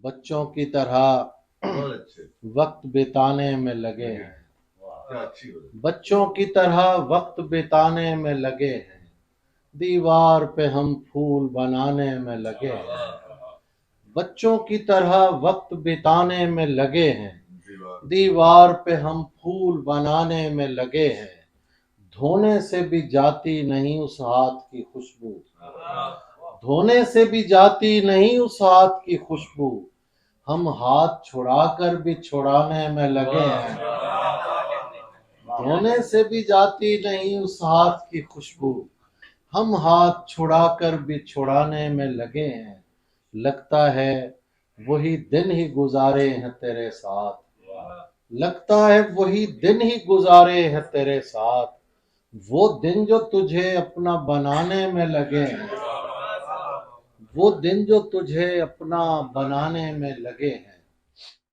बच्चों की तरह बहुत अच्छे। वक्त बिताने में लगे हैं, क्या अच्छी बात। बच्चों की तरह वक्त बिताने में लगे हैं, दीवार पे हम फूल बनाने में लगे हैं। बच्चों की तरह वक्त बिताने में लगे हैं, दीवार पे हम फूल बनाने में लगे हैं। धोने से भी जाती नहीं उस हाथ की खुशबू, धोने से भी जाती नहीं उस हाथ की खुशबू, हम हाथ छुड़ाकर भी छुड़ाने में लगे हैं। धोने से भी जाती नहीं उस हाथ की खुशबू, हम हाथ छुड़ाकर भी छुड़ाने में लगे हैं। लगता है वही दिन ही गुजारे हैं तेरे साथ, लगता है वही दिन ही गुजारे हैं तेरे साथ, वो दिन जो तुझे अपना बनाने में लगे हैं, वो दिन जो तुझे अपना बनाने में लगे हैं।